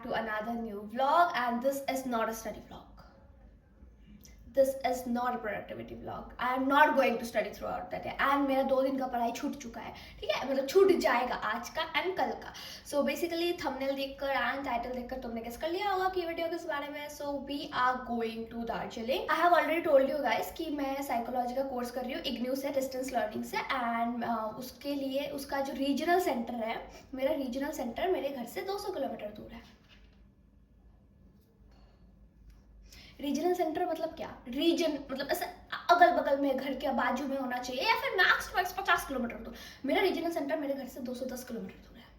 back to another new vlog, and this is not a study vlog. This is not a productivity vlog. I am not going to study throughout the day. And मेरा 2 दिन का पढ़ाई छूट चुका है, ठीक है, मतलब छूट जाएगा आज का एंड कल का. So basically थंबनेल देखकर एंड टाइटल देखकर तुमने गेस कर लिया होगा कि वीडियो किस बारे में है. So we are going to Darjeeling. I have already told you guys कि मैं साइकोलॉजी का कोर्स कर रही हूँ इग्नू से, डिस्टेंस लर्निंग से. एंड उसके लिए उसका जो रीजनल सेंटर है, मेरा रीजनल सेंटर मेरे घर से 200 किलोमीटर दूर है. रीजनल सेंटर मतलब क्या? रीजन मतलब ऐसा अगल बगल में, घर के बाजू में होना चाहिए, या फिर मैक्स टू मैक्स 50 किलोमीटर दूर. मेरा रीजनल सेंटर मेरे घर से 210 किलोमीटर दूर है.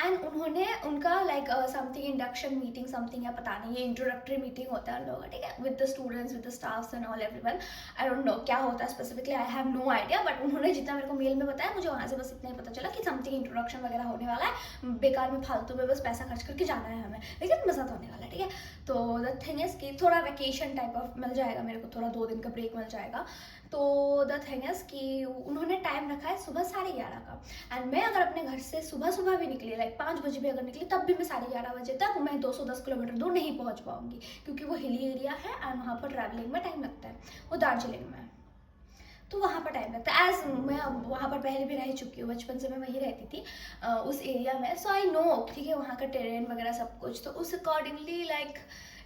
एंड उन्होंने उनका like something induction meeting something, या पता नहीं, ये इंट्रोडक्टरी मीटिंग होता है उन लोगों का, ठीक है, with the students, with the staffs and all everyone. I don't know क्या होता है specifically, I have no idea. But उन्होंने जितना मेरे को मेल में बताया, मुझे वहाँ से बस इतना ही पता चला कि समथिंग इंट्रोडक्शन वगैरह होने वाला है. बेकार में फालतू में बस पैसा खर्च करके जाना है हमें, लेकिन मज़ा तो होने वाला है, ठीक है. तो द थिंग इज़ कि थोड़ा वेकेशन टाइप ऑफ मिल जाएगा मेरे को, थोड़ा 2 दिन का ब्रेक मिल जाएगा. तो द थिंग इज़ कि उन्होंने टाइम रखा है सुबह 11:30 का. एंड मैं अगर अपने घर से सुबह सुबह भी निकली, लाइक 5 बजे भी अगर निकली, तब भी मैं 11:30 बजे तक मैं 210 किलोमीटर दूर नहीं पहुंच पाऊंगी, क्योंकि वो हिली एरिया है एंड वहाँ पर ट्रैवलिंग में टाइम लगता है. वो दार्जिलिंग में है, तो वहाँ पर टाइम लगता है. एज मैं वहाँ पर पहले भी रह चुकी हूँ, बचपन से मैं वहीं रहती थी उस एरिया में. सो आई नो, ठीक है, वहाँ का टेरेन वगैरह सब कुछ. तो उस accordingly like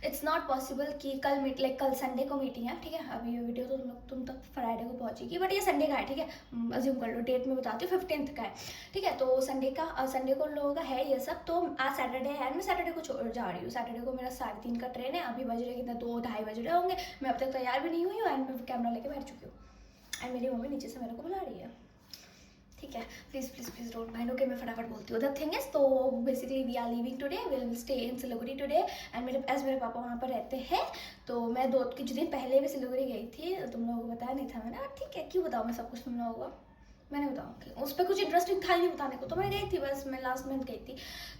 it's not possible कि कल संडे को मीटिंग है, ठीक है. अभी ये वीडियो तो तुम तक फ्राइडे को पहुँचेगी, बट ये संडे का है, ठीक है. अज्यूम कर लो, डेट में बताती हूँ, 15th का है, ठीक है. तो संडे को उन लोगों का है ये सब. तो आज सैटरडे है, मैं सैटरडे को जा रही हूँ. सैटरडे को मेरा 3:30 का ट्रेन है. अभी बज रहे कितना, 2-2:30 बज रहे होंगे. मैं अब तक तैयार भी नहीं हुई हूँ एंड मैं कैमरा लेके बैठ चुकी हूँ. एंड मेरी मम्मी नीचे से मेरे को बुला रही है, ठीक है. Please please please don't mind, okay. मैं फटाफट बोलती हूँ. द थिंग इज, तो basically we are living today, will stay in Siliguri today. And मेरे पापा वहाँ पर रहते हैं. तो मैं कुछ दिन पहले भी सिलीगुड़ी गई थी, तुम लोगों को बताया नहीं था मैंने. ठीक है, क्यों बताऊँ मैं सब कुछ तुम लोगों को, मैंने बताऊँगी. उस पर कुछ इंटरेस्टिंग था ही नहीं बताने को, तो मैं गई थी बस. मैं लास्ट मंथ गई थी.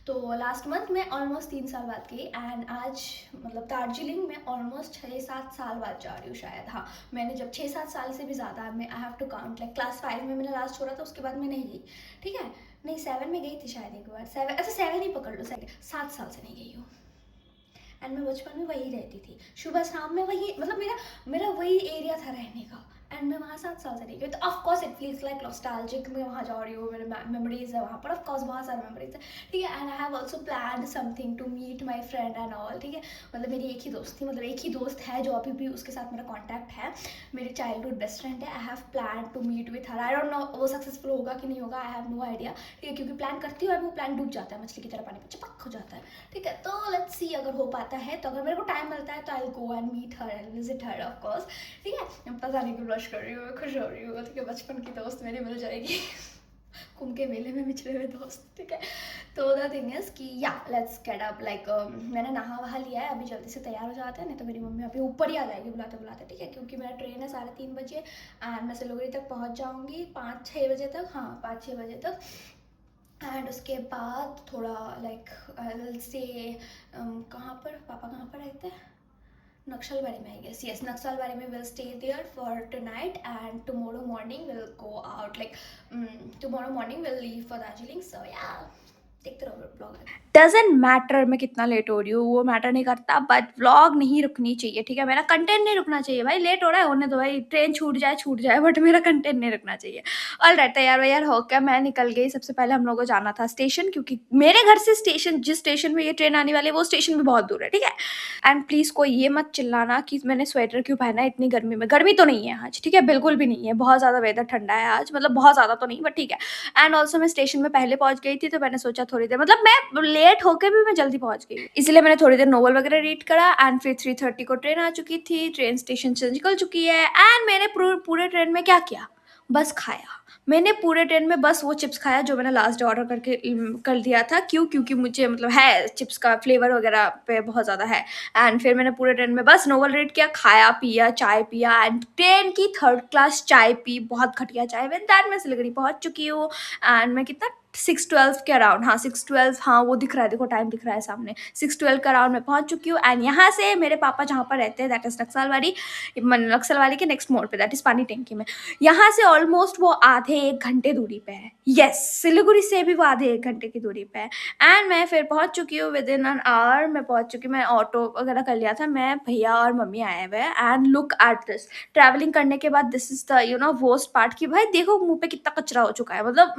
तो लास्ट मंथ मैं ऑलमोस्ट 3 साल बाद गई. एंड आज मतलब दार्जिलिंग में ऑलमोस्ट 6-7 साल बाद जा रही हूँ शायद. हाँ, मैंने जब 6-7 साल से भी ज़्यादा, मैं I have to count, like class 5 में मैंने लास्ट छोड़ा था, उसके बाद मैं नहीं गई, ठीक है. नहीं, 7 में गई थी शायद एक बार. 7, अच्छा 7 ही पकड़ लो, 7 साल से नहीं गई हूँ. एंड मैं बचपन में वही रहती थी, सुबह शाम में वही, मतलब मेरा वही एरिया था रहने का. एंड मैं वहाँ 7 साल से नहीं गई. तो of course it feels like nostalgic. मैं वहाँ जा रही हूँ, मेरे मेमोरीज है वहाँ पर, ऑफकोर्स बहुत सारे मेमोरीज है, ठीक है. And I have also plan something to meet my friend and all, ठीक है. मतलब मेरी एक ही दोस्त थी, मतलब एक ही दोस्त है जो अभी भी उसके साथ मेरा कॉन्टैक्ट है. मेरी चाइल्डहुड बेस्ट फ्रेंड है. I have plan to meet with her. I don't know वो सक्सेसफुल होगा कि नहीं होगा, आई हैव नो आइडिया, ठीक है. क्योंकि प्लान करती हूँ और वो प्लान डूब जाता है, मछली की तरह पानी में चिपक हो जाता है, ठीक है. तो लेट्स सी, अगर हो पाता है तो, अगर मेरे को टाइम मिलता है तो I will go and meet her and visit her, of course, ठीक है. पता नहीं क्यों ब्लश कर रही हूँ, खुश हो रही हूँ, ठीक है. बचपन की दोस्त मेरी मिल जाएगी कुंभ के मेले में बिछड़े हुए दोस्त, ठीक है. तो द थिंग इज कि या लेट्स गेट अप, लाइक मैंने नहा वहा लिया है, अभी जल्दी से तैयार हो जाते हैं, नहीं तो मेरी मम्मी अभी ऊपर ही आ जाएगी बुलाते बुलाते, ठीक है. क्योंकि मेरा ट्रेन है 3:30 बजे एंड मैं सिलीगुड़ी तक पहुँच जाऊँगी 5-6 बजे तक, हाँ 5-6 बजे तक. एंड उसके बाद थोड़ा लाइक आई विल से कहाँ पर, पापा कहाँ पर रहते हैं, नक्सलबारी में, आई गेस. यस, नक्सलबारी में. Will stay there for tonight and tomorrow morning will go out, like tomorrow morning will leave for Darjeeling. So yeah, देखते रहो ब्लॉग. डजेंट मैटर मैं कितना लेट हो रही हूँ, वो मैटर नहीं करता, बट व्लॉग नहीं रुकनी चाहिए, ठीक है. मेरा कंटेंट नहीं रुकना चाहिए भाई. लेट हो रहा है होने दो भाई, ट्रेन छूट जाए, बट मेरा कंटेंट नहीं रुकना चाहिए. ऑल राइट, तैयार वैयार होकर मैं निकल गई. सबसे पहले हम लोगों को जाना था स्टेशन, क्योंकि मेरे घर से स्टेशन, जिस स्टेशन में ये ट्रेन आने वाली है, वो स्टेशन भी बहुत दूर है, ठीक है. एंड प्लीज़ कोई ये मत चिल्लाना कि मैंने स्वेटर क्यों पहना है इतनी गर्मी में. गर्मी तो नहीं है आज, ठीक है, बिल्कुल भी नहीं है. बहुत ज़्यादा वेदर ठंडा है आज, मतलब बहुत ज़्यादा तो नहीं, बट ठीक है. एंड ऑल्सो मैं स्टेशन में पहले पहुंच गई थी, तो मैंने सोचा थोड़ी देर, मतलब मैं लेट होकर भी मैं जल्दी पहुंच गई, इसलिए मैंने थोड़ी देर नोवेल वगैरह रीड करा. एंड फिर 3:30 को ट्रेन आ चुकी थी, ट्रेन स्टेशन से निकल चुकी है. एंड मैंने पूरे ट्रेन में क्या किया, बस खाया. मैंने पूरे ट्रेन में बस वो चिप्स खाया जो मैंने लास्ट डे ऑर्डर करके कर दिया था. क्योंकि मुझे मतलब है चिप्स का फ्लेवर वगैरह पे बहुत ज़्यादा है. एंड फिर मैंने पूरे ट्रेन में बस नोवेल रीड किया, खाया पिया, चाय पिया. एंड ट्रेन की 3rd क्लास चाय पी, बहुत घटिया चाय. विद दैट मैं सिलीगुड़ी पहुंच चुकी हूँ. एंड मैं कितना 6:12 के अराउंड, हाँ 6:12, हाँ वो दिख रहा है, देखो टाइम दिख रहा है सामने, 6:12 के अराउंड मैं पहुंच चुकी हूँ। एंड यहाँ से मेरे पापा जहाँ पर रहते हैं, दैट इज नक्सलवाड़ी के नेक्स्ट मोड़ पे, दैट इज पानी टैंकी में। यहाँ से ऑलमोस्ट वो आधे 1 घंटे दूरी पे है। यस, सिलीगुड़ी से भी वो आधे 1 घंटे की दूरी पे है। एंड मैं फिर पहुंच चुकी हूँ विद इन एन आवर, मैं पहुंच चुकी, मैं ऑटो वगैरह कर लिया था, मैं भैया और मम्मी आए हुए हैं। And look at this, travelling करने के बाद this is the worst part, कि भाई देखो मुंह पे कितना कचरा हो चुका है, मतलब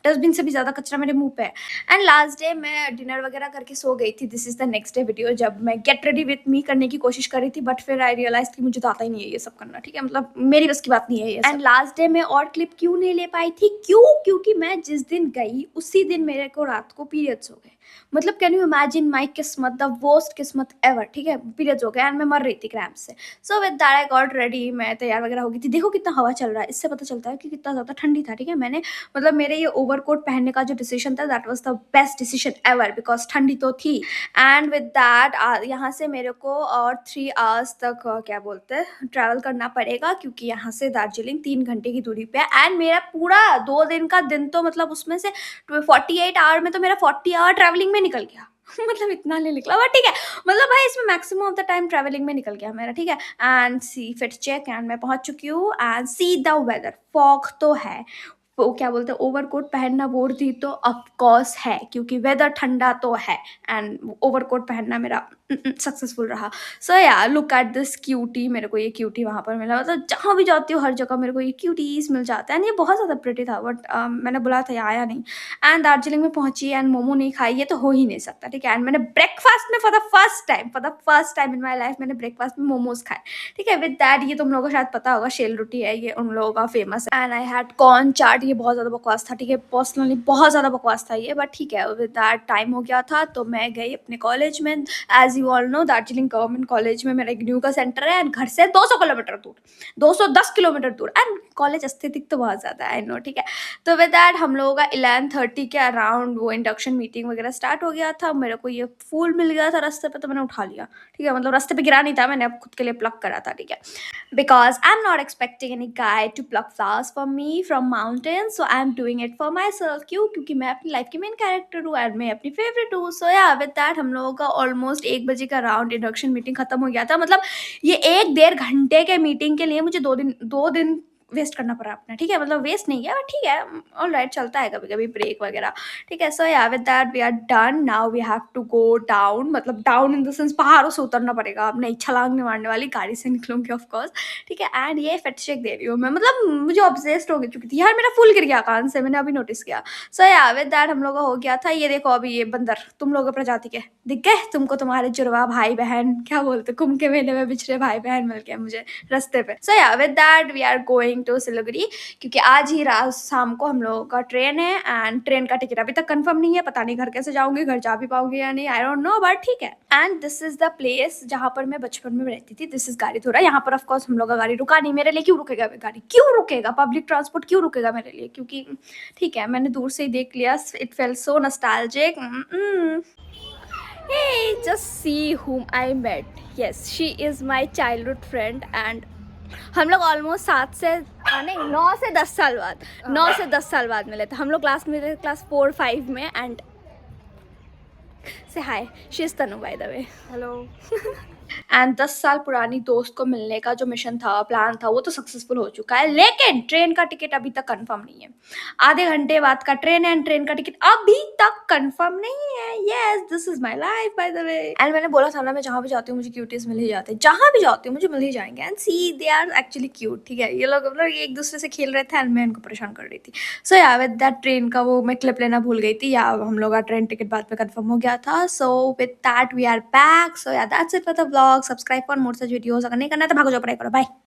डस्टबिन से भी ज़्यादा कचरा मेरे मुंह पे है। एंड लास्ट डे मैं डिनर वगैरह करके सो गई थी। This is the next day video, जब मैं गेट रेडी विथ मी करने की कोशिश कर रही थी, बट फिर आई रियलाइज कि मुझे तो आता ही नहीं है ये सब करना, ठीक है, मतलब मेरी बस की बात नहीं है ये। एंड लास्ट डे में और क्लिप क्यों नहीं ले पाई थी, क्योंकि मैं जिस दिन गई उसी दिन मेरे को रात को पीरियड्स हो गए। मतलब कैन यू इमेजिन माई किस्मत, द वर्स्ट किस्मत एवर, ठीक है, पीरियड्स हो गए एंड मैं मर रही थी क्रैम्प से। सो with that I got ready, मैं तैयार वगैरह हो गई थी। देखो कितना हवा चल रहा है, इससे पता चलता है कि कितना ज़्यादा ठंडी था, ठीक है। मैंने मतलब मेरे ये ओवरकोट पहनने का जो डिसीजन था, that was the best decision ever, because ठंडी तो थी। एंड विद दैट यहाँ से मेरे को और 3 आवर्स तक क्या बोलते हैं ट्रैवल करना पड़ेगा, क्योंकि यहाँ से दार्जिलिंग 3 घंटे की दूरी पे है। एंड मेरा पूरा 2 दिन का दिन तो मतलब उसमें से 48 आवर में तो मेरा 40 आवर ट्रैवलिंग में निकल गया। मतलब इतना नहीं निकला, बट ठीक है, मतलब भाई इसमें maximum of the time traveling में निकल गया मेरा, ठीक है। And see fit check, and मैं पहुंच चुकी हूँ। And see the weather, fog तो है, वो क्या बोलते हैं ओवरकोट पहनना बोर थी तो ऑफकोर्स है, क्योंकि वेदर ठंडा तो है। एंड ओवरकोट पहनना मेरा सक्सेसफुल रहा। सो या लुक एट दिस क्यूटी, मेरे को ये क्यूटी वहाँ पर मिला, मतलब जहाँ भी जाती हूँ हर जगह मेरे को ये क्यूटीज मिल जाता है। एंड ये बहुत ज़्यादा प्रिटी था, बट मैंने बोला था ये आया नहीं। एंड दार्जिलिंग में पहुंची एंड मोमो नहीं खाई, ये तो हो ही नहीं सकता, ठीक है। एंड मैंने ब्रेकफास्ट में for the first time in my life मैंने ब्रेकफास्ट में मोमोज खाए, ठीक है। विद दैट, ये तुम लोगों को शायद पता होगा, शेल रोटी है, ये उन लोगों का फेमस है। एंड आई हैड कॉर्न चाट, ये बहुत ज़्यादा बकवास था, ठीक है, पर्सनली बहुत ज़्यादा बकवास था ये, बट ठीक है। विद दैट टाइम हो गया था, तो मैं गई अपने कॉलेज में। As you all know, Darjeeling government college में मेरा इग्नू का सेंटर है, एंड घर से 200 किलोमीटर दूर, 210 किलोमीटर दूर। एंड कॉलेज एस्थेटिक तो बहुत ज़्यादा है, आई नो, ठीक है। तो विद दैट हम लोगों का 11:30 के अराउंड वो इंडक्शन मीटिंग वगैरह स्टार्ट हो गया था। मेरे को ये फूल मिल गया था रास्ते पे, तो मैंने उठा लिया, ठीक है, मतलब रास्ते पे गिरा नहीं था, मैंने अब खुद के लिए प्लक करा था, ठीक है। Because I am not expecting any guy to pluck flowers for me from mountain, so I am doing it for myself. क्योंकि मैं अपनी लाइफ की मेन कैरेक्टर हूँ एंड मैं अपनी फेवरेट हूँ। सो या विद दैट हम लोगों का ऑलमोस्ट 1 बजे का राउंड इंडक्शन मीटिंग खत्म हो गया था। मतलब ये 1-1.5 घंटे के मीटिंग के लिए मुझे 2 दिन वेस्ट करना पड़ा अपना, ठीक है, मतलब वेस्ट नहीं किया, बट ठीक है, ऑल राइट, चलता है कभी कभी ब्रेक वगैरह, ठीक है। So yeah with that we are done, now we have to go down, मतलब डाउन इन द सेंस पहाड़ों से उतरना पड़ेगा, अब नहीं छलांग नहीं मारने वाली, गाड़ी से निकलूंगी ऑफ कोर्स, ठीक है। एंड ये फेट शेक दे रही हूँ मैं, मतलब मुझे ऑब्सेस्ड हो चुकी थी यार, मेरा फूल गिर गया कान से, मैंने अभी नोटिस किया। सो या विद दैट हम लोग का हो गया था। ये देखो अभी ये बंदर तुम लोगों प्रजाति के दिख गए तुमको, तुम्हारे जुड़वा भाई बहन, क्या बोलते, कुंभ के मेले में बिछड़े भाई बहन मिल गए मुझे रास्ते पे। So yeah with that we are going to Siliguri, क्योंकि आज ही रात शाम को हम लोगों का ट्रेन है। एंड ट्रेन का टिकट अभी तक कंफर्म नहीं है, पता नहीं घर कैसे जाऊंगी, घर जा भी पाऊंगी या नहीं, आई डोंट नो, बट ठीक है। And this is the place जहाँ पर मैं बचपन में रहती थी। दिस इज गाड़ीधुरा, यहाँ पर ऑफकोर्स हम लोग का गाड़ी रुका नहीं, मेरे लिए क्यों रुकेगा गाड़ी, क्यों रुकेगा पब्लिक ट्रांसपोर्ट, क्यों रुकेगा मेरे लिए, क्योंकि ठीक है मैंने दूर से ही देख लिया, it felt so nostalgic. Hey, just see whom I met. Yes, she is my childhood friend and हम लोग ऑलमोस्ट 7 से नहीं 9 से 10 साल बाद 9 से 10 साल बाद मिले थे हम लोग, क्लास में थे, क्लास 4-5 में। एंड से hi, she is Tanu by the way, hello. And 10 साल पुरानी दोस्त को मिलने का जो मिशन था, प्लान था, वो तो सक्सेसफुल हो चुका है, लेकिन ट्रेन का टिकट अभी तक कंफर्म नहीं है। आधे घंटे बाद का ट्रेन है, ट्रेन का टिकट अभी तक कंफर्म नहीं है। Yes, this is my life by the way. And मैंने बोला था ना, मैं जहाँ भी जाती हूँ मुझे क्यूटीज मिल ही जाते हैं, जहाँ भी जाती हूँ मुझे मिल ही जाएंगे। And see they are actually cute, ठीक है। ये लोग मतलब एक दूसरे से खेल रहे थे एंड मैं इनको परेशान कर रही थी। सो या विद दैट ट्रेन का वो मैं क्लिप लेना भूल गई थी, या हम लोग का ट्रेन टिकट बाद में कंफर्म हो गया था। So with that we are back. So yeah that's it for the vlog. Subscribe for more such videos. अगर नहीं करना है तो भागो, जाओ पढ़ाई करो, बाय।